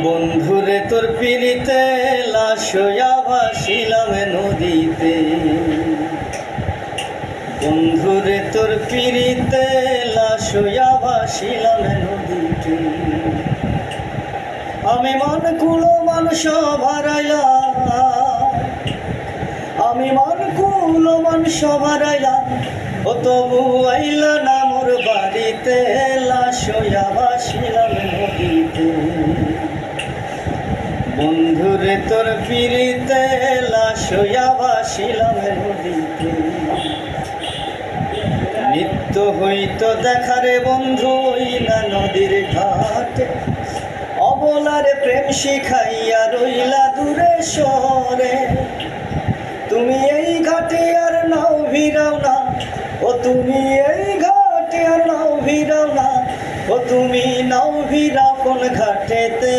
বন্ধুরে তোর পিড়িতে লাশ হইয়া ভাসিলাম নদীতে। বন্ধুরে তোর পিড়িতে লাশ হইয়া ভাসিলাম নদীতে। আমি মন কুলো মানুষ হারাইলাম, আমি মন কুলো মানুষ হারাইলাম, ও তবু আইলা না মোর বাড়িতে। লাশ হইয়া ভাসিলাম নদীতে। বন্ধুরে তোর পিড়িতে লাশ হইয়া ভাসিলাম নদীতে। নিত্য হইতো দেখারে বন্ধু ওই না নদীর ঘাটে। অবলারে প্রেম শিখাইয়া রইলা দূরে শহরে। তুমি এই ঘাটে আর নাও ভিড়াও না, ও তুমি এই ঘাটে আর নাও ভিড়াও না, ও তুমি নাও ভিড়াও কোন ঘাটেতে।